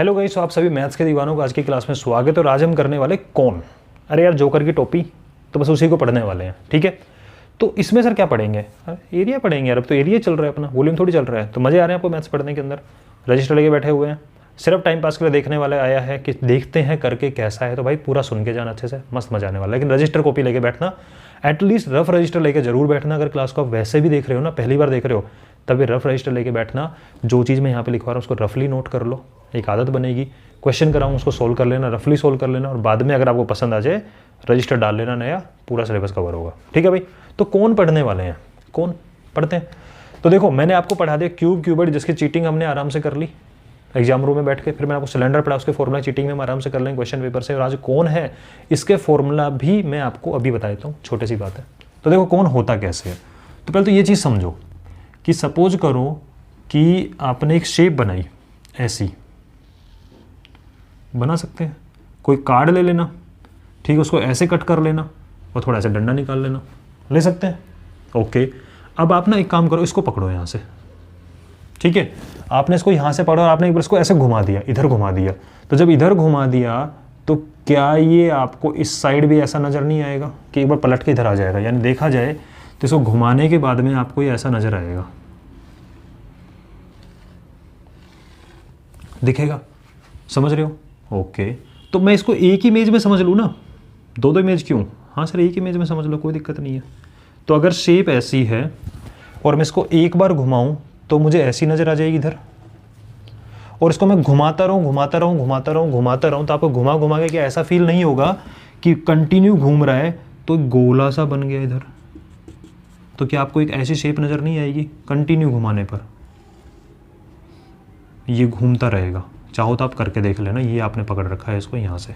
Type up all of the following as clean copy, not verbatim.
Hello guys, आप सभी maths के दीवानों को आज की क्लास में स्वागत है। और आज हम करने वाले कौन, अरे यार जोकर की टोपी, तो बस उसी को पढ़ने वाले हैं। ठीक है, तो इसमें सर क्या पढ़ेंगे? एरिया पढ़ेंगे यार, अब तो एरिया चल रहा है, अपना वॉल्यूम थोड़ी चल रहा है। तो मज़े आ रहे हैं आपको मैथ्स पढ़ने के अंदर? रजिस्टर लेके बैठे हुए हैं, सिर्फ टाइम पास के लिए देखने वाले आया है कि देखते हैं करके कैसा है। तो भाई पूरा सुन के जाना अच्छे से, मस्त मजा आने वाला है। लेकिन रजिस्टर कॉपी लेके बैठना, एटलीस्ट रफ रजिस्टर लेके जरूर बैठना। अगर क्लास को आप वैसे भी देख रहे हो ना, पहली बार देख रहे हो, तभी रफ रजिस्टर लेके बैठना। जो चीज़ मैं यहाँ पे लिखवा रहा हूँ उसको रफली नोट कर लो, एक आदत बनेगी। क्वेश्चन कराऊँ उसको सोल्व कर लेना, रफली सोल्व कर लेना, और बाद में अगर आपको पसंद आ जाए रजिस्टर डाल लेना नया, पूरा सिलेबस कवर होगा। ठीक है भाई, तो कौन पढ़ने वाले हैं, कौन पढ़ते हैं? तो देखो, मैंने आपको पढ़ा दिया क्यूब क्यूबॉइड, जिसकी चीटिंग हमने आराम से कर ली एग्जाम रूम में बैठ के। फिर मैंने आपको सिलेंडर पढ़ा, उसके फॉर्मूला चीटिंग में हम आराम से कर लेंगे क्वेश्चन पेपर से। और आज कौन है, इसके फॉर्मूला भी मैं आपको अभी बता देता हूँ, छोटी सी बात है। तो देखो कौन होता कैसे है। तो पहले तो ये चीज़ समझो कि सपोज करो कि आपने एक शेप बनाई, ऐसी बना सकते हैं। कोई कार्ड ले लेना, ठीक है, उसको ऐसे कट कर लेना और थोड़ा ऐसे डंडा निकाल लेना, ले सकते हैं। ओके, अब आप ना एक काम करो, इसको पकड़ो यहाँ से, ठीक है। आपने इसको यहाँ से पकड़ा और आपने एक बार इसको ऐसे घुमा दिया, इधर घुमा दिया। तो जब इधर घुमा दिया तो क्या ये आपको इस साइड भी ऐसा नज़र नहीं आएगा कि एक बार पलट के इधर आ जाएगा? यानी देखा जाए तो इसको घुमाने के बाद में आपको ये ऐसा नज़र आएगा, दिखेगा? समझ रहे हो? ओके, तो मैं इसको एक ही इमेज में समझ लूँ ना, दो दो इमेज क्यों? हाँ सर, एक ही इमेज में समझ लो, कोई दिक्कत नहीं है। तो अगर शेप ऐसी है और मैं इसको एक बार घुमाऊँ तो मुझे ऐसी नज़र आ जाएगी इधर, और इसको मैं घुमाता रहूँ घुमाता रहूँ घुमाता रहूँ घुमाता रहूँ, तो आपको घुमा घुमा के क्या ऐसा फील नहीं होगा कि कंटिन्यू घूम रहा है, तो गोला सा बन गया इधर। तो क्या आपको एक ऐसी शेप नज़र नहीं आएगी? कंटिन्यू घुमाने पर ये घूमता रहेगा। चाहो तो आप करके देख लेना, ये आपने पकड़ रखा है इसको, यहाँ से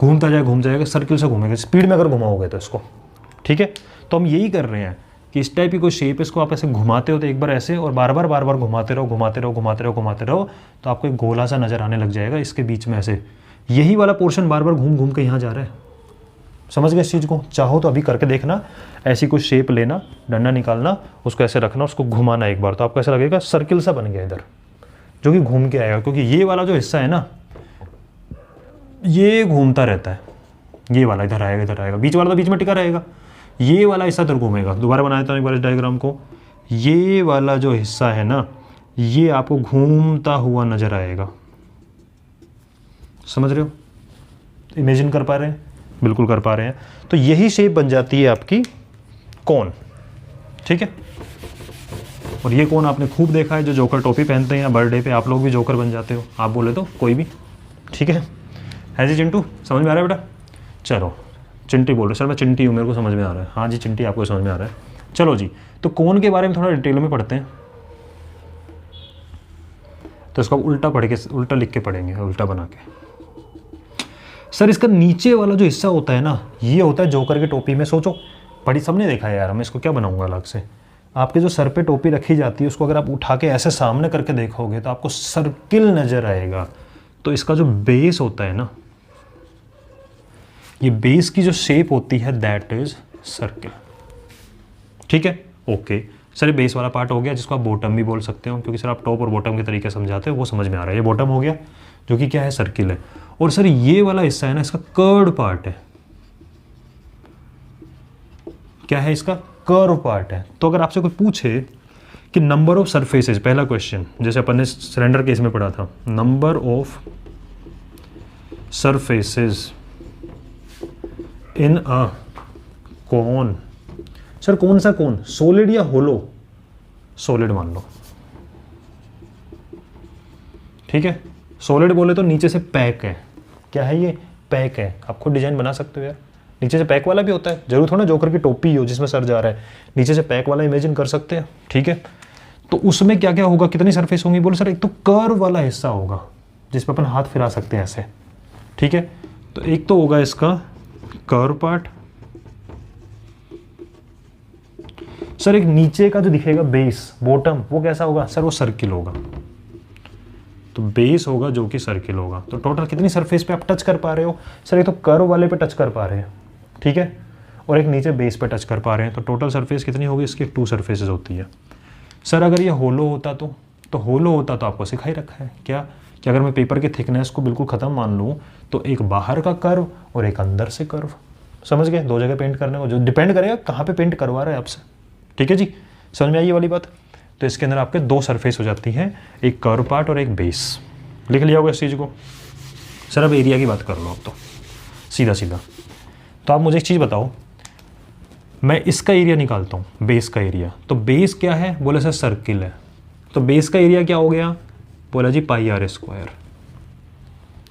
घूमता जाए, घूम जाएगा, सर्किल से घूमेगा स्पीड में अगर घुमाओगे तो इसको। ठीक है, तो हम यही कर रहे हैं कि इस टाइप की कोई शेप, इसको आप ऐसे घुमाते हो तो एक बार ऐसे, और बार बार घुमाते रहो घुमाते रहो घुमाते रहो घुमाते रहो, तो आपको एक गोला सा नज़र आने लग जाएगा इसके बीच में ऐसे। यही वाला पोर्शन बार बार घूम घूम के यहाँ जा रहा है। समझ गए इस चीज़ को? चाहो तो अभी करके देखना, ऐसी कोई शेप लेना, डंडा निकालना, उसको ऐसे रखना, उसको घुमाना एक बार, तो आपको ऐसा लगेगा सर्किल सा बन गया इधर, जो कि घूम के आएगा। क्योंकि ये वाला जो हिस्सा है ना, ये घूमता रहता है। ये वाला इधर आएगा इधर आएगा, बीच वाला तो बीच में टिका रहेगा, ये वाला हिस्सा इधर घूमेगा। दोबारा बना देता हूँ एक बार इस डायग्राम को। ये वाला जो हिस्सा है ना, ये आपको घूमता हुआ नजर आएगा। समझ रहे हो? इमेजिन कर पा रहे हैं? बिल्कुल कर पा रहे हैं। तो यही शेप बन जाती है आपकी कौन। ठीक है, और ये कौन आपने खूब देखा है, जो जोकर टोपी पहनते हैं या बर्थडे पे आप लोग भी जोकर बन जाते हो, आप बोले तो कोई भी। ठीक है जी चिंटू, समझ में आ रहा है बेटा? चलो, चिंटी बोल रहे सर, मैं चिंटी हूँ, मेरे को समझ में आ रहा है। हाँ जी चिंटी, आपको समझ में आ रहा है। चलो जी, तो कौन के बारे में थोड़ा डिटेल में पढ़ते हैं। तो इसको उल्टा पढ़ के, उल्टा लिख के पढ़ेंगे, उल्टा बना के। सर इसका नीचे वाला जो हिस्सा होता है ना, ये होता है जोकर की टोपी में। सोचो, पढ़ी सबने देखा है यार, मैं इसको क्या बनाऊंगा अलग से। आपके जो सर पे टोपी रखी जाती है, उसको अगर आप उठा के ऐसे सामने करके देखोगे तो आपको सर्किल नजर आएगा। तो इसका जो बेस होता है ना, ये बेस की जो शेप होती है, दैट इज सर्किल। ठीक है, ओके सर, ये बेस वाला पार्ट हो गया, जिसको आप बॉटम भी बोल सकते हो, क्योंकि सर आप टॉप और बॉटम के तरीके समझाते हो, वो समझ में आ रहा है। ये बॉटम हो गया, जो कि क्या है, सर्किल है। और सर ये वाला हिस्सा है ना, इसका कर्व्ड पार्ट है। क्या है इसका? कर्व पार्ट है। तो अगर आपसे कोई पूछे कि नंबर ऑफ सरफेसेस, पहला क्वेश्चन जैसे अपन ने सिलेंडर केस में पढ़ा था, नंबर ऑफ सरफेसेस इन अ कौन। सर कौन सा कौन, सॉलिड या होलो? सॉलिड मान लो। ठीक है, सॉलिड बोले तो नीचे से पैक है। क्या है ये? पैक है। आप खुद डिजाइन बना सकते हो यार, नीचे से पैक वाला भी होता है। जरूर थोड़ा जोकर की टोपी हो जिसमें सर जा रहा है, नीचे से पैक वाला इमेजिन कर सकते हैं। ठीक है, तो उसमें क्या क्या होगा, कितनी सरफेस होंगी? बोलो सर एक तो कर्व वाला हिस्सा होगा, जिसपे अपन हाथ फिरा सकते हैं ऐसे। ठीक है, तो एक तो होगा इसका कर्व पार्ट। सर एक नीचे का जो दिखेगा बेस, बॉटम, वो कैसा होगा? सर वो सर्किल होगा। तो बेस होगा जो कि सर्किल होगा। तो टोटल कितनी सरफेस पे आप टच कर पा रहे हो? सर एक तो कर्व वाले पे टच कर पा रहे हैं, ठीक है, और एक नीचे बेस पे टच कर पा रहे हैं। तो टोटल सरफेस कितनी होगी इसकी? 2 सरफेसेस होती है। सर अगर ये होलो होता तो होलो होता तो आपको सिखा ही रखा है क्या कि अगर मैं पेपर की थिकनेस को बिल्कुल ख़त्म मान लूँ तो एक बाहर का कर्व और एक अंदर से कर्व, समझ गए, दो जगह पेंट करने को, जो डिपेंड करेगा कहाँ पे पेंट करवा रहा है आपसे। ठीक है जी, समझ में आई ये वाली बात। तो इसके अंदर आपके दो सरफेस हो जाती हैं, एक कर्व पार्ट और एक बेस। लिख लिया होगा इस चीज़ को। सर अब एरिया की बात कर लो अब तो सीधा सीधा। तो आप मुझे एक चीज़ बताओ, मैं इसका एरिया निकालता हूँ, बेस का एरिया। तो बेस क्या है, बोले सर सर्किल है, तो बेस का एरिया क्या हो गया, बोला जी पाई आर स्क्वायर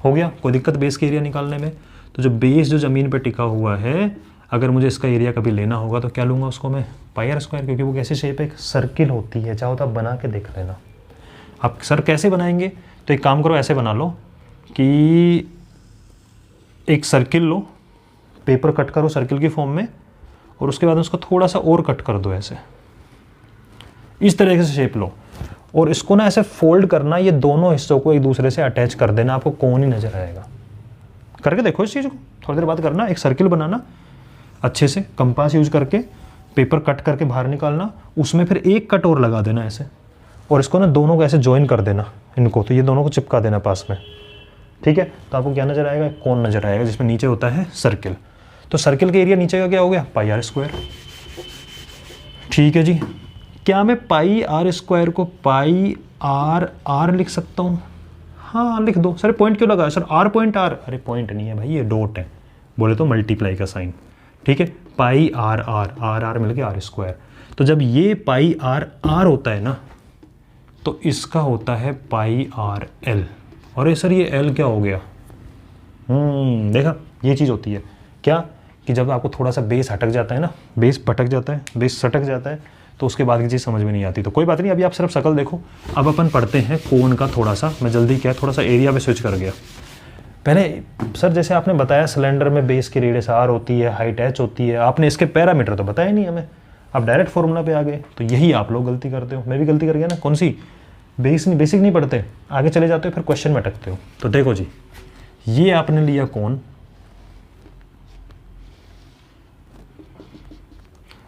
हो गया। कोई दिक्कत बेस के एरिया निकालने में। तो जो बेस जो ज़मीन पर टिका हुआ है, अगर मुझे इसका एरिया कभी लेना होगा तो क्या लूँगा उसको मैं, पाई आर स्क्वायर, क्योंकि वो कैसी शेप है, एक सर्किल होती है। चाहो तो आप बना के देख लेना। आप सर कैसे बनाएंगे, तो एक काम करो, ऐसे बना लो कि एक सर्किल लो, पेपर कट करो सर्किल की फॉर्म में, और उसके बाद उसको थोड़ा सा और कट कर दो ऐसे, इस तरीके से शेप लो, और इसको ना ऐसे फोल्ड करना, ये दोनों हिस्सों को एक दूसरे से अटैच कर देना, आपको कौन ही नजर आएगा। करके देखो इस चीज़ को, थोड़ी देर बाद करना। एक सर्किल बनाना अच्छे से, कंपास यूज करके पेपर कट करके बाहर निकालना, उसमें फिर एक कट और लगा देना ऐसे, और इसको ना दोनों को ऐसे ज्वाइन कर देना इनको, तो ये दोनों को चिपका देना पास में। ठीक है, तो आपको क्या नजर आएगा, कौन नजर आएगा, जिसमें नीचे होता है सर्किल। तो सर्किल के एरिया नीचे का क्या हो गया, पाई आर स्क्वायर। ठीक है जी, क्या मैं पाई आर स्क्वायर को पाई आर आर लिख सकता हूँ? हाँ लिख दो। सर पॉइंट क्यों लगा, सर आर पॉइंट आर, अरे पॉइंट नहीं है भाई, ये डॉट है, बोले तो मल्टीप्लाई का साइन। ठीक है, पाई आर आर आर आर मिल गया आर स्क्वायर। तो जब ये पाई आर आर होता है ना, तो इसका होता है पाई आर एल। और ये सर ये एल क्या हो गया, देखा, ये चीज़ होती है क्या, कि जब आपको थोड़ा सा बेस हटक जाता है ना, बेस भटक जाता है, बेस सटक जाता है, तो उसके बाद की चीज़ समझ में नहीं आती। तो कोई बात नहीं, अभी आप सिर्फ शक्ल देखो। अब अपन पढ़ते हैं कोन का, थोड़ा सा मैं जल्दी क्या, थोड़ा सा एरिया पे स्विच कर गया। पहले सर जैसे आपने बताया सिलेंडर में बेस की रेडियस आर होती है, हाइट एच होती है, आपने इसके पैरामीटर तो बताया नहीं हमें, आप डायरेक्ट फॉर्मूला पे आ गए। तो यही आप लोग गलती करते हो, मैं भी गलती कर गया ना। कौन सी, बेसिक नहीं पढ़ते, आगे चले जाते हो फिर क्वेश्चन में अटकते हो। तो देखो जी, ये आपने लिया कोन,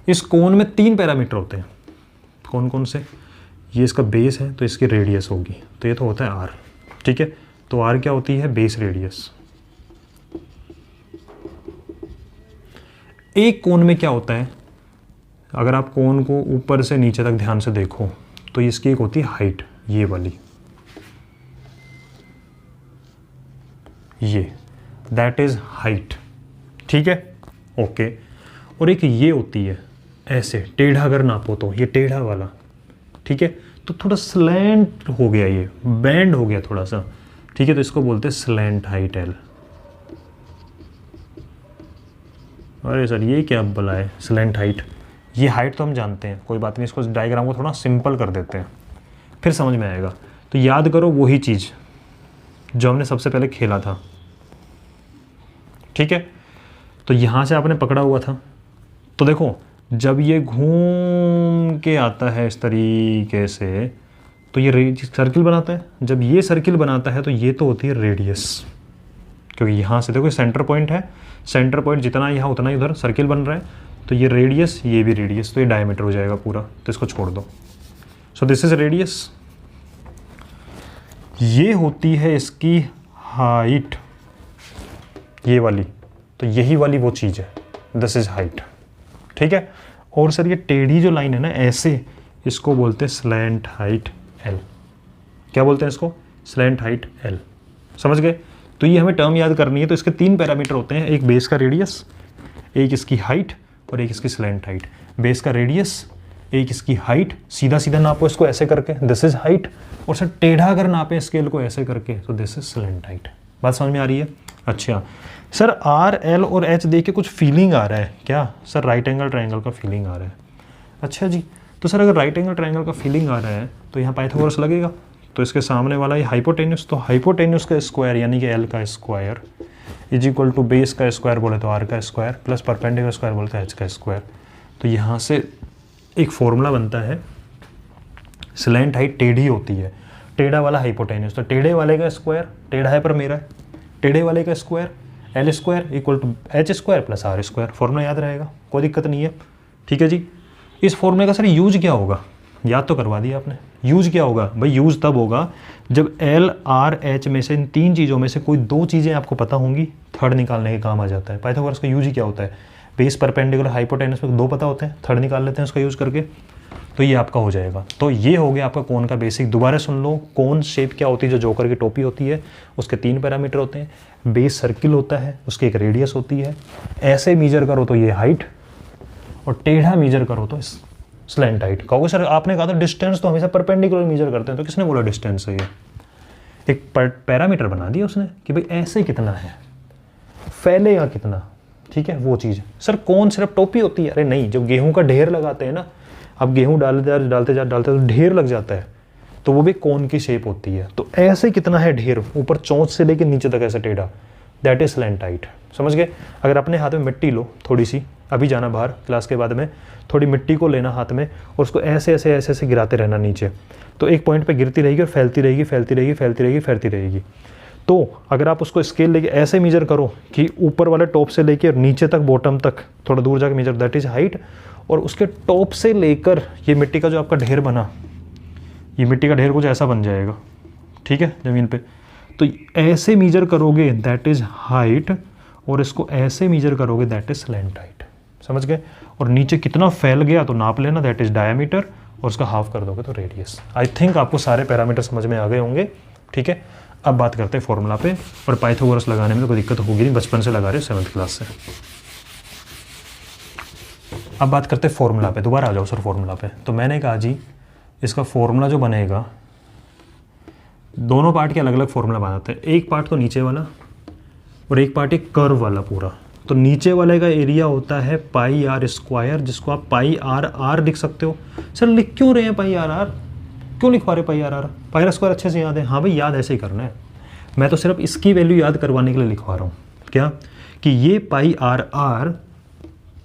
इस कोन में 3 पैरामीटर होते हैं। कौन कौन से, ये इसका बेस है तो इसकी रेडियस होगी, तो ये तो होता है आर। ठीक है, तो आर क्या होती है, बेस रेडियस। एक कोन में क्या होता है, अगर आप कोन को ऊपर से नीचे तक ध्यान से देखो तो इसकी एक होती है हाइट, ये वाली, ये दैट इज हाइट। ठीक है, ओके। और एक ये होती है ऐसे टेढ़ा, अगर नापो तो ये टेढ़ा वाला। ठीक है, तो थोड़ा स्लैंट हो गया, ये बैंड हो गया थोड़ा सा। ठीक है, तो इसको बोलते हैं स्लैंट हाइट एल। अरे सर ये क्या बोला है, स्लैंट हाइट, ये हाइट तो हम जानते हैं, कोई बात नहीं, इसको डायग्राम को थोड़ा सिंपल कर देते हैं, फिर समझ में आएगा। तो याद करो वही चीज़ जो हमने सबसे पहले खेला था। ठीक है, तो यहाँ से आपने पकड़ा हुआ था, तो देखो जब ये घूम के आता है इस तरीके से, तो ये सर्किल बनाता है। जब ये सर्किल बनाता है तो ये तो होती है रेडियस, क्योंकि यहाँ से देखो सेंटर पॉइंट है, सेंटर पॉइंट जितना यहाँ उतना ही उधर सर्किल बन रहा है, तो ये रेडियस, ये भी रेडियस, तो ये डायमीटर हो जाएगा पूरा, तो इसको छोड़ दो। So this is radius. ये होती है इसकी हाइट, ये वाली, तो यही वाली वो चीज़ है, दिस इज हाइट। ठीक है, और सर ये टेढ़ी जो लाइन है ना ऐसे, इसको बोलते हैं स्लैंट हाइट एल। क्या बोलते हैं इसको, स्लैंट हाइट एल। समझ गए, तो ये हमें टर्म याद करनी है। तो इसके 3 पैरामीटर होते हैं, एक बेस का रेडियस, एक इसकी हाइट और एक इसकी स्लैंट हाइट। बेस का रेडियस, एक इसकी हाइट, सीधा सीधा नापो इसको ऐसे करके, दिस इज हाइट, और सर टेढ़ा अगर नापे स्केल को ऐसे करके, तो दिस इज स्लैंट हाइट। बात समझ में आ रही है? अच्छा सर आर एल और एच देख के कुछ फीलिंग आ रहा है क्या? सर राइट एंगल ट्रायंगल का फीलिंग आ रहा है। अच्छा जी, तो सर अगर राइट एंगल ट्रायंगल का फीलिंग आ रहा है तो यहाँ पाइथागोरस लगेगा, तो इसके सामने वाला ये हाइपोटेन्यूस, तो हाइपोटेन्यूस का स्क्वायर यानी कि एल का square is equal to base का स्क्वायर बोले तो आर का स्क्वायर प्लस परपेंडिकुलर स्क्वायर बोले तो एच का स्क्वायर। तो यहाँ से एक फॉर्मूला बनता है, स्लैंट हाइट टेढ़ी होती है, टेढ़ा वाला हाइपोटेन्यूस, तो टेढ़े वाले का स्क्वायर, टेढ़ा है पर मेरा है, टेढ़े वाले का square L square equal to H square plus R square. Formula याद रहेगा, कोई दिक्कत नहीं है। ठीक है जी, इस फॉर्मूले का सर यूज क्या होगा? याद तो करवा दिया आपने। यूज क्या होगा भाई, यूज तब होगा जब एल आर एच में से इन तीन चीज़ों में से कोई दो चीज़ें आपको पता होंगी, थर्ड निकालने के काम आ जाता है। पाइथागोरस का यूज ही क्या होता है, बेस परपेंडिकुलर हाइपोटेनस में दो पता होते हैं, थर्ड निकाल लेते हैं उसका यूज़ करके, तो ये आपका हो जाएगा। तो ये हो गया आपका कोन का बेसिक। दोबारा सुन लो, कोन शेप क्या होती है, जो जोकर की टोपी होती है उसके 3 पैरामीटर होते हैं। बेस सर्किल होता है, उसकी एक रेडियस होती है, ऐसे मेजर करो तो ये हाइट, और टेढ़ा मेजर करो तो स्लैंट हाइट। कहोगे सर आपने कहा था डिस्टेंस तो हमेशा परपेंडिकुलर मेजर करते हैं, तो किसने बोला डिस्टेंस है? ये एक पैरामीटर बना दिया उसने कि भाई ऐसे कितना है, फैलेगा कितना, ठीक है वो चीज़। सर कौन सिर्फ टोपी होती है? अरे नहीं, जब गेहूं का ढेर लगाते हैं ना, अब गेहूं डालते तो ढेर लग जाता है, तो वो भी कोन की शेप होती है। तो ऐसे कितना है ढेर, ऊपर चोंच से लेकर नीचे तक ऐसे टेढ़ा, दैट इज स्लैंट हाइट। समझ गए? अगर अपने हाथ में मिट्टी लो थोड़ी सी, अभी जाना बाहर क्लास के बाद में, थोड़ी मिट्टी को लेना हाथ में और उसको ऐसे ऐसे ऐसे ऐसे गिराते रहना नीचे, तो एक पॉइंट पे गिरती रहेगी और फैलती रहेगी, फैलती रहेगी, फैलती रहेगी, फैलती रहेगी। तो अगर आप उसको स्केल लेके ऐसे मेजर करो कि ऊपर वाले टॉप से लेके और नीचे तक, बॉटम तक थोड़ा दूर जाके मेजर, दैट इज हाइट। और उसके टॉप से लेकर ये मिट्टी का जो आपका ढेर बना, ये मिट्टी का ढेर कुछ ऐसा बन जाएगा, ठीक है, ज़मीन पे, तो ऐसे मेजर करोगे दैट इज हाइट, और इसको ऐसे मेजर करोगे दैट इज स्लैंट हाइट। समझ गए? और नीचे कितना फैल गया तो नाप लेना, दैट इज डायमीटर, और उसका हाफ कर दोगे तो रेडियस। आई थिंक आपको सारे पैरामीटर समझ में आ गए होंगे, ठीक है। अब बात करते हैं फॉर्मूला पे, और पाइथागोरस लगाने में तो कोई दिक्कत होगी नहीं, बचपन से लगा रहे हो 7th क्लास से। अब बात करते हैं फॉर्मूला पे, दोबारा आ जाओ सर फॉर्मूला पे। तो मैंने कहा जी इसका फॉर्मूला जो बनेगा, दोनों पार्ट के अलग अलग फॉर्मूला बनाते हैं, एक पार्ट तो नीचे वाला और एक पार्ट एक कर्व वाला पूरा। तो नीचे वाले का एरिया होता है पाई आर स्क्वायर, जिसको आप पाई आर आर लिख सकते हो। सर लिख क्यों रहे हैं पाई आर आर, क्यों लिखवा रहे pi R R? Pi R square अच्छे से याद है? हाँ भाई याद ऐसे ही करना है, मैं तो सिर्फ इसकी वैल्यू याद करवाने के लिए लिखवा रहा हूँ। क्या कि ये पाई आर आर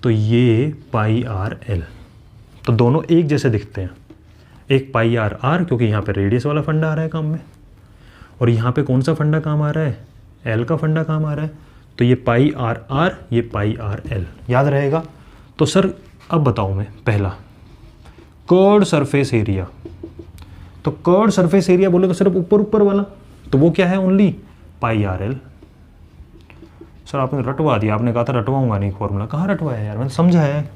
तो ये पाई आर एल, तो दोनों एक जैसे दिखते हैं। एक पाई आर आर क्योंकि यहाँ पे रेडियस वाला फंडा आ रहा है काम में, और यहाँ पे कौन सा फंडा काम आ रहा है, एल का फंडा काम आ रहा है, तो ये पाई आर आर, ये पाई आर एल, याद रहेगा। तो सर अब बताओ मैं पहला कर्व्ड सरफेस एरिया, तो कर्व्ड सरफेस एरिया बोले तो सिर्फ ऊपर ऊपर वाला, तो वो क्या है, ओनली पाई आर एल। सर आपने रटवा दिया, आपने कहा था रटवाऊंगा नहीं फॉर्मूला, कहाँ रटवाया यार, मैंने समझा है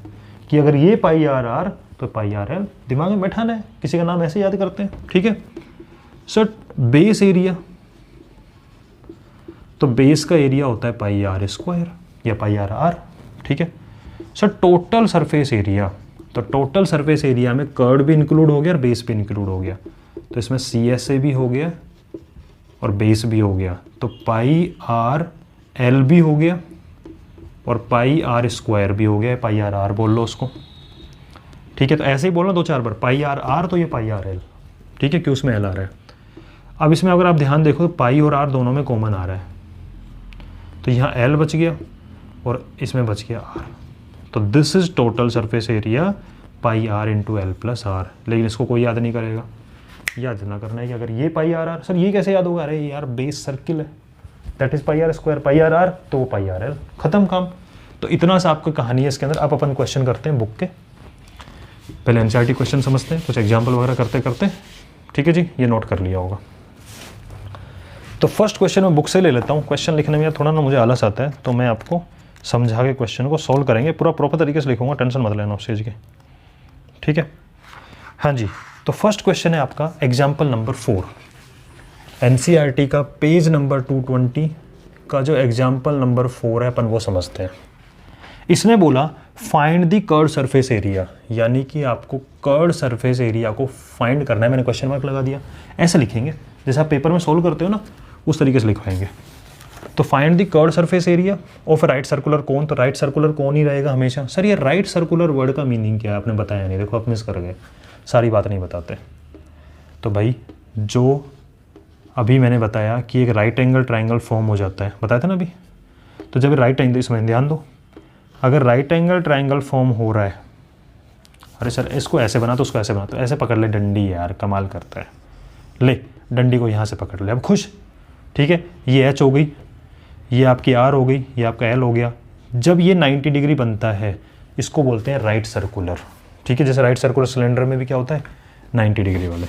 कि अगर ये पाई आर आर तो पाई आर एल, दिमाग में बैठाना है, किसी का नाम ऐसे याद करते हैं, ठीक है। सर बेस एरिया, तो बेस का एरिया होता है पाई आर स्क्वायर या पाई आर आर, ठीक है। सर टोटल सरफेस एरिया, तो टोटल सरफेस एरिया में कर्व भी इंक्लूड हो गया और बेस भी इंक्लूड हो गया, तो इसमें सी एस ए भी हो गया और बेस भी हो गया, तो पाई आर एल भी हो गया और पाई आर स्क्वायर भी हो गया, पाई आर आर बोल लो उसको, ठीक है। तो ऐसे ही बोलना 2-4 बार, पाई आर आर तो ये पाई आर एल, ठीक है, क्यों उसमें एल आ रहा है। अब इसमें अगर आप ध्यान देखो तो पाई और आर दोनों में कॉमन आ रहा है, तो यहाँ एल बच गया और इसमें बच गया आर, तो this is total surface area pi R into L plus R. लेकिन इसको कोई याद नहीं करेगा, याद ना करना है कि अगर ये पाई आर आर, सर ये कैसे याद होगा, अरे यार बेस सर्किल है, that is pi R square, pi R R तो वो पाई आर एल, खत्म काम। तो इतना सा आपकी कहानी है इसके अंदर। आप अपन क्वेश्चन करते हैं बुक के, पहले एनसीईआरटी क्वेश्चन समझते हैं, कुछ एग्जाम्पल वगैरह करते करते, ठीक है जी, ये नोट कर लिया होगा। तो फर्स्ट क्वेश्चन मैं बुक से ले लेता हूँ, क्वेश्चन लिखने में थोड़ा ना मुझे आलस आता है, तो मैं आपको समझा के क्वेश्चन को सॉल्व करेंगे, पूरा प्रॉपर तरीके से लिखूंगा, टेंशन मत लेना उस चीज़ की, ठीक है। हाँ जी, तो फर्स्ट क्वेश्चन है आपका एग्जाम्पल नंबर 4, एनसीईआरटी का पेज नंबर 220 का जो एग्जाम्पल नंबर 4 है अपन वो समझते हैं। इसने बोला find the curved surface area, यानी कि आपको कर्व्ड सरफेस एरिया को फाइंड करना है। मैंने क्वेश्चन मार्क लगा दिया, ऐसे लिखेंगे जैसे आप पेपर में सोल्व करते हो ना, उस तरीके से लिखवाएंगे। तो find the curved surface area of right circular cone, तो राइट सर्कुलर कोन ही रहेगा हमेशा। सर ये राइट सर्कुलर वर्ड का मीनिंग क्या है, आपने बताया नहीं, देखो आप मिस कर गए, सारी बात नहीं बताते। तो भाई जो अभी मैंने बताया कि एक राइट एंगल ट्राइंगल फॉर्म हो जाता है, बताया था ना अभी, तो जब राइट एंगल, इसमें ध्यान दो, अगर राइट एंगल ट्राइंगल फॉर्म हो रहा है, अरे सर इसको ऐसे बना तो उसको ऐसे बना, तो ऐसे पकड़ ले, डंडी यार कमाल करता है, ले डंडी को यहाँ से पकड़ ले, अब खुश, ठीक है। ये एच हो गई, ये आपकी आर हो गई, ये आपका एल हो गया। जब ये 90 डिग्री बनता है इसको बोलते हैं राइट सर्कुलर, ठीक है। जैसे राइट सर्कुलर सिलेंडर में भी क्या होता है, 90 डिग्री वाले।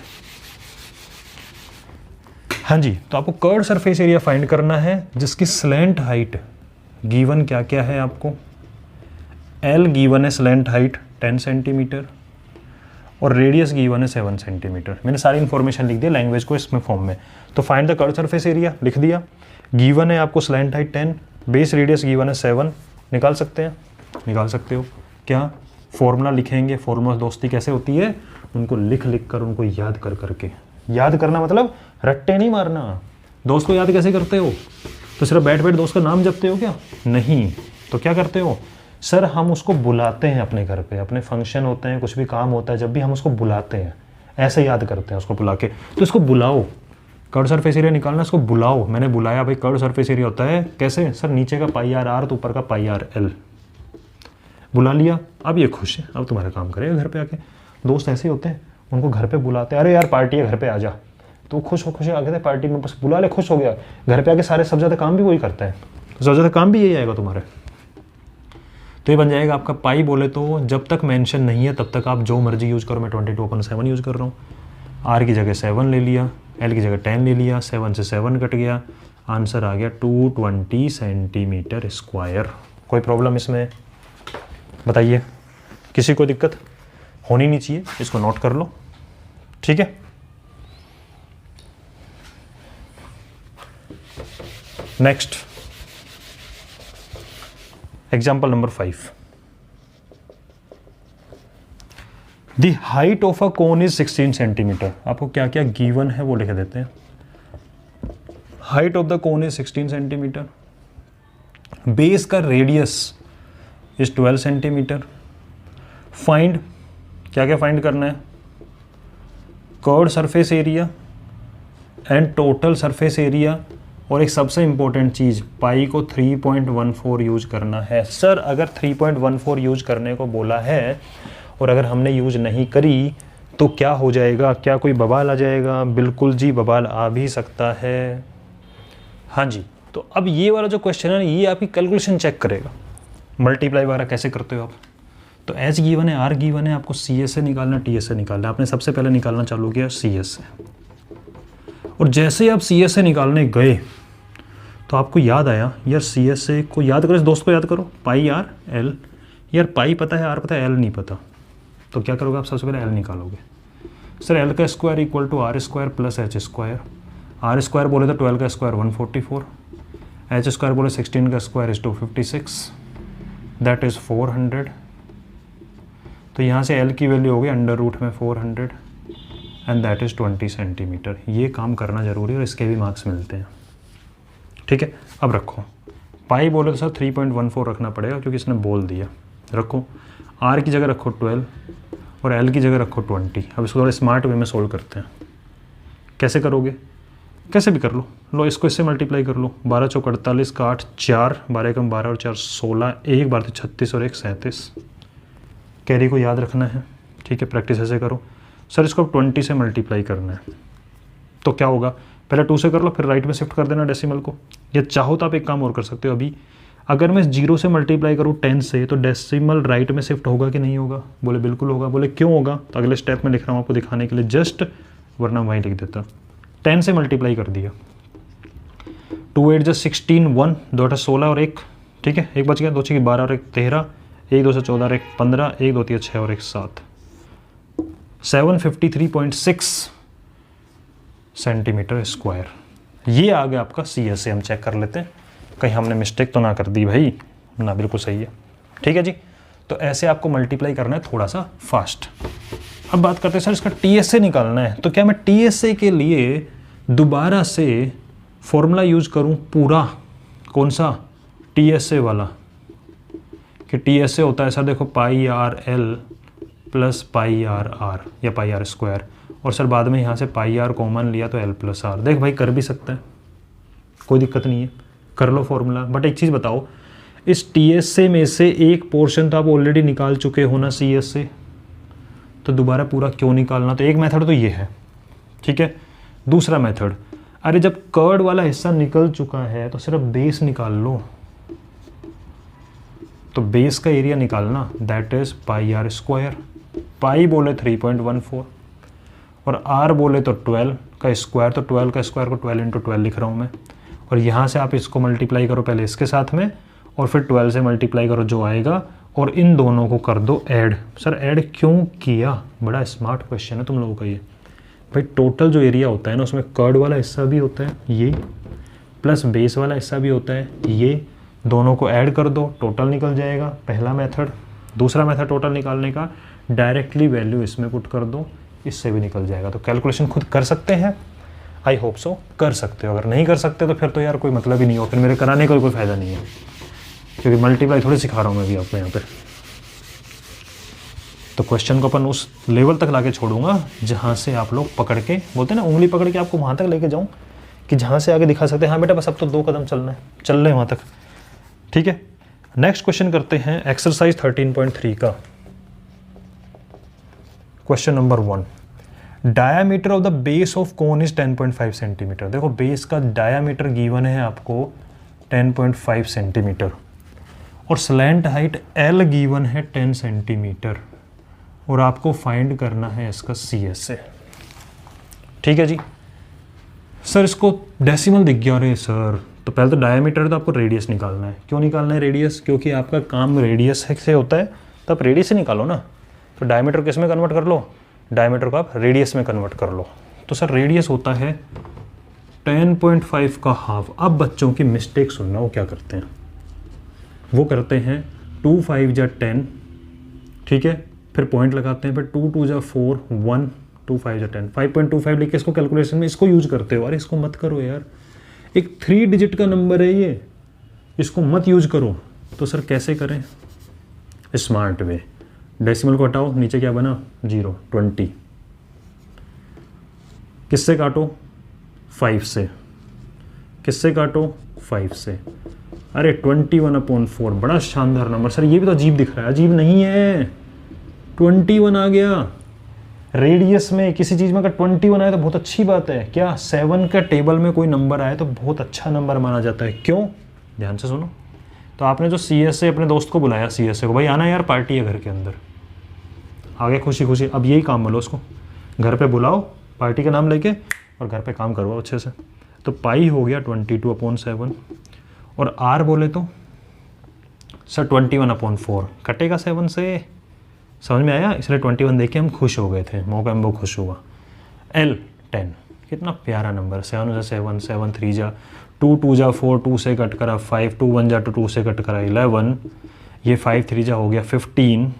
हाँ जी, तो आपको कर्व सरफेस एरिया फाइंड करना है जिसकी स्लैंट हाइट गिवन क्या क्या है आपको। एल गिवन है स्लैंट हाइट 10 सेंटीमीटर और रेडियस गिवन है 7 सेंटीमीटर। मैंने सारी इन्फॉर्मेशन लिख दिया लैंग्वेज को इसमें फॉर्म में। तो find the curve surface area लिख दिया। गिवन है आपको slant height 10, base radius given है 7। निकाल सकते हैं, निकाल सकते हो। क्या फॉर्मूला लिखेंगे? फॉर्मूला दोस्ती कैसे होती है, उनको लिख लिख कर उनको याद कर करके। याद करना मतलब रट्टे नहीं मारना। दोस्त को याद कैसे करते हो? तो सिर्फ बैठ बैठ दोस्त का नाम जपते हो क्या? नहीं। तो क्या करते हो? सर हम उसको बुलाते हैं अपने घर पे, अपने फंक्शन होते हैं, कुछ भी काम होता है, जब भी हम उसको बुलाते हैं ऐसे याद करते हैं उसको बुला के। तो इसको बुलाओ, कर्व सरफेस एरिया निकालना, इसको बुलाओ। मैंने बुलाया भाई, कर्व सरफेस एरिया होता है कैसे? सर नीचे का पाई आर आर तो ऊपर का पाई आर एल। बुला लिया, अब ये खुश है, अब तुम्हारा काम करेगा घर पे आके। दोस्त ऐसे होते हैं, उनको घर पे बुलाते हैं, अरे यार पार्टी है घर पे आ जा, तो खुश हो आगे थे पार्टी में, बस बुला ले, खुश हो गया। घर पे आके सारे सब ज़्यादा काम भी वही करता है, तो सबसे ज़्यादा काम भी यही आएगा तुम्हारे। तो ये बन जाएगा आपका पाई। बोले तो जब तक मेंशन नहीं है तब तक आप जो मर्जी यूज़ करो। मैं 22/7 यूज़ कर रहा हूँ। आर की जगह 7 ले लिया, एल की जगह 10 ले लिया, 7 से 7 कट गया, आंसर आ गया 220 सेंटीमीटर स्क्वायर। कोई प्रॉब्लम इसमें बताइए? किसी को दिक्कत होनी नहीं चाहिए, इसको नोट कर लो, ठीक है। Next example number 5। The height of a cone is 16 centimetre. आपको क्या क्या गिवन है वो लिख देते हैं। Height of the cone is 16 centimetre, base का रेडियस इज 12 सेंटीमीटर। फाइंड, क्या क्या फाइंड करना है? Curved surface area and total surface area, और एक सबसे इंपॉर्टेंट चीज़, पाई को 3.14 यूज करना है। सर अगर 3.14 यूज करने को बोला है और अगर हमने यूज नहीं करी तो क्या हो जाएगा? क्या कोई बवाल आ जाएगा? बिल्कुल जी, बवाल आ भी सकता है। हाँ जी, तो अब ये वाला जो क्वेश्चन है ये आपकी कैलकुलेशन चेक करेगा। मल्टीप्लाई वगैरह कैसे करते हो आप? तो एच गिवन है, आर गिवन है, आपको सी एस से निकालना, टी एस से निकालना। आपने सबसे पहले निकालना चालू किया सी एस से, और जैसे ही आप सी एस से निकालने गए तो आपको याद आया यार सी एस से को याद करो, इस दोस्त को याद करो, पाई आर एल। यार पाई पता है, आर पता है, एल नहीं पता। तो क्या करोगे आप? सबसे पहले एल निकालोगे। सर एल का square equal to R square plus H square. R square बोले तो 12 का स्क्वायर 144, एच स्क्वायर बोले 16 का स्क्वायर इज 256, दैट इज़ 400। तो यहाँ से एल की वैल्यू होगी अंडर रूट में 400 एंड दैट इज़ 20 सेंटीमीटर। ये काम करना जरूरी है और इसके भी मार्क्स मिलते हैं, ठीक है। अब रखो, पाई बोले तो सर 3.14 रखना पड़ेगा क्योंकि इसने बोल दिया। रखो, आर की जगह रखो 12 और एल की जगह रखो 20। अब इसको थोड़ा स्मार्ट वे में सोल्व करते हैं। कैसे करोगे? कैसे भी कर लो, लो इसको इससे मल्टीप्लाई कर लो। 12 चौक 48 का 8, 4 12 कम 12 और 4 16, 1 12 36 और 1 37। कैरी को याद रखना है, ठीक है। प्रैक्टिस ऐसे करो। सर इसको 20 से मल्टीप्लाई करना है तो क्या होगा? पहले 2 से कर लो, फिर राइट में शिफ्ट कर देना डेसिमल को। या चाहो तो आप एक काम और कर सकते हो। अभी अगर मैं 0 से मल्टीप्लाई करूँ 10 से तो डेसिमल राइट में शिफ्ट होगा कि नहीं होगा? बोले बिल्कुल होगा। बोले क्यों होगा? तो अगले स्टेप में लिख रहा हूँ आपको दिखाने के लिए जस्ट, वरना वहीं लिख देता। 10 से मल्टीप्लाई कर दिया, 2 8 जा 16, 1 2 8 16 और 1, ठीक है। एक बच गया, 2 6 12 और 1 13, 1 2 से 14 और 1 15, 1 2 3 6 और 1 7, 753.6 सेंटीमीटर स्क्वायर। ये आ गया आपका सी एस से। हम चेक कर लेते हैं कहीं हमने मिस्टेक तो ना कर दी भाई ना, बिल्कुल सही है, ठीक है जी। तो ऐसे आपको मल्टीप्लाई करना है थोड़ा सा फास्ट। अब बात करते हैं सर इसका टी एस से निकालना है, तो क्या मैं टी एस से के लिए दोबारा से फॉर्मूला यूज करूं पूरा? कौन सा? टी एस से वाला। कि टी एस से होता है सर देखो pi R L plus pi R R या पाई आर स्क्वायर, और सर बाद में यहाँ से पाई आर कॉमन लिया तो एल प्लस आर। देख भाई कर भी सकता है, कोई दिक्कत नहीं है, कर लो फॉर्मूला। बट एक चीज़ बताओ, इस टी एस से में से एक पोर्शन तो आप ऑलरेडी निकाल चुके हो ना सी एस से, तो दोबारा पूरा क्यों निकालना? तो एक मेथड तो ये है, ठीक है। दूसरा मेथड, अरे जब कर्ड वाला हिस्सा निकल चुका है तो सिर्फ बेस निकाल लो। तो बेस का एरिया निकालना, that is pi R square. Pi बोले 3.14, और r बोले तो 12 का स्क्वायर, तो 12 का स्क्वायर को 12 इंटू 12 लिख रहा हूँ मैं। और यहाँ से आप इसको मल्टीप्लाई करो पहले इसके साथ में और फिर 12 से मल्टीप्लाई करो जो आएगा, और इन दोनों को कर दो ऐड। सर ऐड क्यों किया? बड़ा स्मार्ट क्वेश्चन है तुम लोगों का ये। भाई टोटल जो एरिया होता है ना उसमें कर्ड वाला हिस्सा भी होता है ये, प्लस बेस वाला हिस्सा भी होता है ये, दोनों को ऐड कर दो, टोटल निकल जाएगा। पहला मेथड। दूसरा मेथड टोटल निकालने का, डायरेक्टली वैल्यू इसमें पुट कर दो, इससे भी निकल जाएगा। तो कैलकुलेशन खुद कर सकते हैं, आई होप सो कर सकते हो। अगर नहीं कर सकते तो फिर तो यार कोई मतलब ही नहीं हो, फिर मेरे कराने का कोई फ़ायदा नहीं है, क्योंकि मल्टीप्लाई थोड़ी सिखा रहा हूँ मैं भी आपको यहाँ पे। तो क्वेश्चन को अपन उस लेवल तक लाके छोड़ूंगा जहाँ से आप लोग पकड़ के, बोलते हैं ना उंगली पकड़ के आपको वहाँ तक लेके जाऊँ कि जहाँ से आगे दिखा सकते हैं हाँ बेटा बस अब तो 2 कदम चलना है, चल रहे हैं वहाँ तक। ठीक है, नेक्स्ट क्वेश्चन करते हैं एक्सरसाइज 13.3 का। Question number 1, diameter of the base of cone is 10.5 centimetre. देखो बेस का डायामीटर गिवन है आपको 10.5 सेंटीमीटर और स्लैंट हाइट एल गिवन है 10 सेंटीमीटर और आपको फाइंड करना है इसका CS से। ठीक है जी सर, इसको डेसिमल दिख गया। अरे सर, तो पहले तो डायामीटर तो आपको रेडियस निकालना है। क्यों निकालना है रेडियस? क्योंकि आपका काम रेडियस से होता है, तो आप रेडियस से निकालो ना। तो डायमीटर किस में कन्वर्ट कर लो? डायमीटर को आप रेडियस में कन्वर्ट कर लो। तो सर रेडियस होता है 10.5 का हाफ। अब बच्चों की मिस्टेक सुनना, वो क्या करते हैं, वो करते हैं 2 5 जा 10, ठीक है, फिर पॉइंट लगाते हैं, फिर 2 2 जा 4 1 2 5 जा 10 5.25 लिख के इसको कैलकुलेशन में इसको यूज करते हो। अरे इसको मत करो यार, एक 3 डिजिट का नंबर है ये, इसको मत यूज करो। तो सर कैसे करें? स्मार्ट वे, डेसिमल को हटाओ, नीचे क्या बना 0 20, किससे काटो 5 से, किससे काटो 5 से। अरे 21/4, बड़ा शानदार नंबर। सर ये भी तो अजीब दिख रहा है, अजीब नहीं है, 21 आ गया। रेडियस में किसी चीज़ में अगर 21 आए तो बहुत अच्छी बात है। क्या 7 का टेबल में कोई नंबर आए तो बहुत अच्छा नंबर माना जाता है। क्यों? ध्यान से सुनो। तो आपने जो CS से अपने दोस्त को बुलाया, CS को, भाई आना यार पार्टी है घर के अंदर, आगे खुशी खुशी। अब यही काम मिलो उसको, घर पे बुलाओ पार्टी का नाम लेके और घर पे काम करवाओ अच्छे से। तो पाई हो गया 22/7 और R बोले तो सर 21/4 कटेगा 7 से, समझ में आया? इसलिए 21 देख के हम खुश हो गए थे, मौका में वो खुश हुआ। L 10, कितना प्यारा नंबर। 7 जा 7 7 3 जा 2 2 जा 4 2 से कट करा 5 2 1 जा 2 से कट करा 11, ये 5 3 जा हो गया 15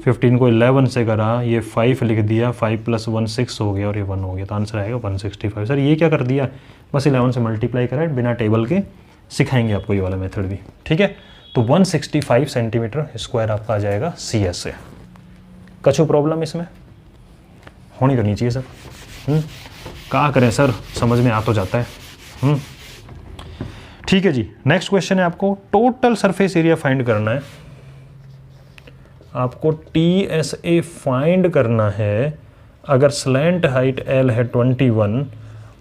15 को 11 से करा, ये 5 लिख दिया, 5 + 1 6 हो गया और ये 1 हो गया। तो आंसर आएगा 165। सर ये क्या कर दिया? बस 11 से मल्टीप्लाई करा, बिना टेबल के सिखाएंगे आपको ये वाला मेथड भी। ठीक है, तो 165 सेंटीमीटर स्क्वायर आपका आ जाएगा CS से। कछु प्रॉब्लम इसमें होनी तो नहीं चाहिए सर। क्या करें सर, समझ में आ तो जाता है। ठीक है जी, नेक्स्ट क्वेश्चन है आपको टोटल सरफेस एरिया फाइंड करना है। आपको TSA फाइंड करना है अगर स्लैंट हाइट L है 21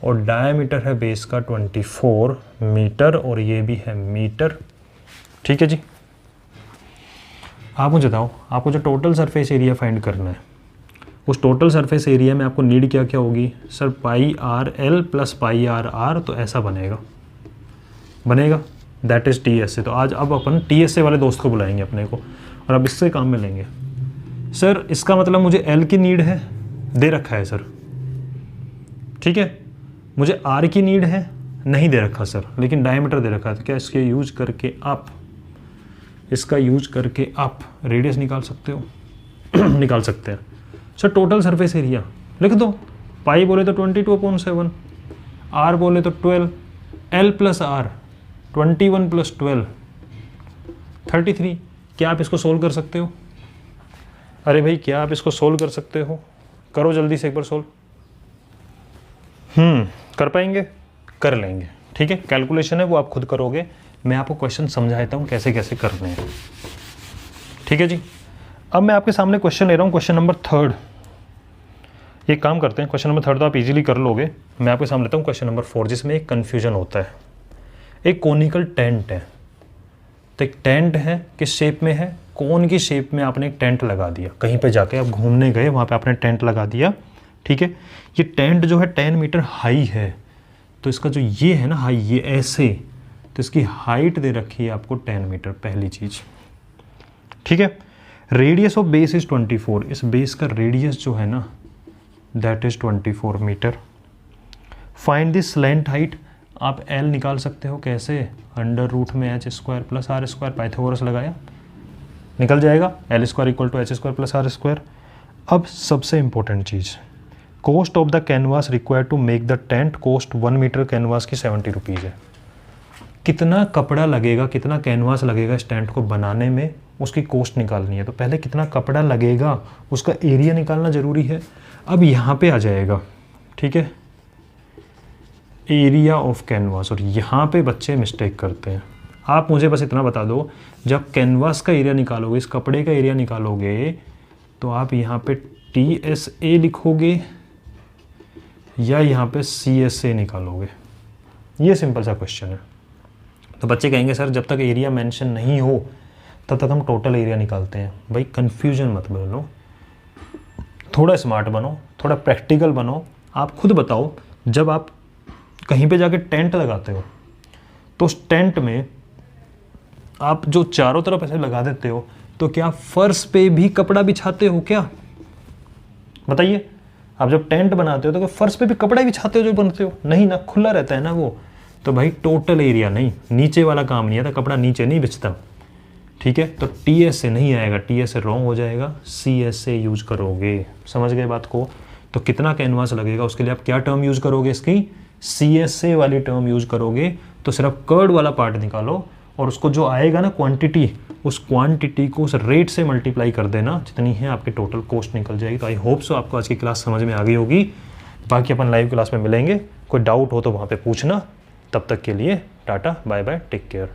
और डायमीटर है बेस का 24 मीटर और ये भी है मीटर। ठीक है जी, आप मुझे बताओ, आपको जो टोटल सरफेस एरिया फाइंड करना है, उस टोटल सरफेस एरिया में आपको नीड क्या क्या होगी? सर πRL + πRR, तो ऐसा बनेगा दैट इज TSA। तो आज अब अपन TSA वाले दोस्त को बुलाएंगे अपने को और अब इससे काम में लेंगे। सर इसका मतलब मुझे L की नीड है, दे रखा है सर, ठीक है, मुझे R की नीड है, नहीं दे रखा सर, लेकिन डायमीटर दे रखा है। तो क्या इसके यूज करके आप इसका यूज करके आप रेडियस निकाल सकते हो? निकाल सकते हैं। सर टोटल सरफेस एरिया लिख दो, पाई बोले तो 22/7, R बोले तो 12, L + R 21 + 12 33। क्या आप इसको सोल्व कर सकते हो? अरे भाई क्या आप इसको सोल्व कर सकते हो? करो जल्दी से एक बार सोल्व। कर पाएंगे? कर लेंगे। ठीक है, कैलकुलेशन है वो आप खुद करोगे, मैं आपको क्वेश्चन समझा देता हूँ कैसे कैसे करने हैं। ठीक है जी, अब मैं आपके सामने क्वेश्चन ले रहा हूँ, क्वेश्चन नंबर 3। एक काम करते हैं, क्वेश्चन नंबर 3 तो आप इजीली कर लोगे। मैं आपके सामने लेता हूँ क्वेश्चन नंबर 4, जिसमें एक कन्फ्यूजन होता है। एक कोनिकल टेंट है, तो एक टेंट है, किस शेप में है? कोन की शेप में आपने एक टेंट लगा दिया। कहीं पे जाके आप घूमने गए, वहाँ पे आपने टेंट लगा दिया ठीक है। ये टेंट जो है 10 मीटर हाई है, तो इसका जो ये है ना हाई, ये ऐसे, तो इसकी हाइट दे रखी है आपको 10 मीटर, पहली चीज़, ठीक है। रेडियस ऑफ बेस इज 24, इस बेस का रेडियस जो है ना that is 24 metre. Find this slant height, आप एल निकाल सकते हो कैसे, अंडर रूट में H square plus R square, Pythagoras लगाया, निकल जाएगा, L square equal to H square plus R square. अब सबसे इंपॉर्टेंट चीज़, cost of the canvas require to make the tent, cost 1 metre canvas की 70 रुपीज़ है। कितना कपड़ा लगेगा, कितना कैनवास लगेगा इस टेंट को बनाने में, उसकी कॉस्ट निकालनी है। तो पहले कितना कपड़ा लगेगा उसका एरिया निकालना ज़रूरी है। अब यहाँ पे आ जाएगा, ठीक है, एरिया ऑफ कैनवास, और यहाँ पे बच्चे मिस्टेक करते हैं। आप मुझे बस इतना बता दो, जब कैनवास का एरिया निकालोगे, इस कपड़े का एरिया निकालोगे, तो आप यहाँ पे TSA लिखोगे या यहाँ पे CSA निकालोगे, ये सिंपल सा क्वेश्चन है। तो बच्चे कहेंगे सर जब तक एरिया मेंशन नहीं हो तब तक हम टोटल एरिया निकालते हैं। भाई कन्फ्यूजन मत बनो, थोड़ा स्मार्ट बनो, थोड़ा प्रैक्टिकल बनो। आप खुद बताओ, जब आप कहीं पे जाके टेंट लगाते हो तो उस टेंट में आप जो चारों तरफ ऐसे लगा देते हो, तो क्या फर्श पे भी कपड़ा बिछाते हो क्या? बताइए, आप जब टेंट बनाते हो तो क्या फर्श पे भी कपड़ा बिछाते हो जो बनते हो? नहीं ना, खुला रहता है ना वो। तो भाई टोटल एरिया नहीं, नीचे वाला काम नहीं आता, कपड़ा नीचे नहीं बिछता, ठीक है। तो TSA नहीं आएगा, TSA रॉन्ग हो जाएगा, CSA यूज करोगे। समझ गए बात को? तो कितना कैनवास लगेगा उसके लिए आप क्या टर्म यूज करोगे, इसकी CSA वाली टर्म यूज करोगे। तो सिर्फ कर्ड वाला पार्ट निकालो और उसको जो आएगा ना क्वांटिटी, उस क्वांटिटी को उस रेट से मल्टीप्लाई कर देना, जितनी है आपकी टोटल कॉस्ट निकल जाएगी। तो आई होप सो आपको आज की क्लास समझ में आ गई होगी। बाकी अपन लाइव क्लास में मिलेंगे, कोई डाउट हो तो वहाँ पे पूछना। तब तक के लिए tata, bye bye, take care.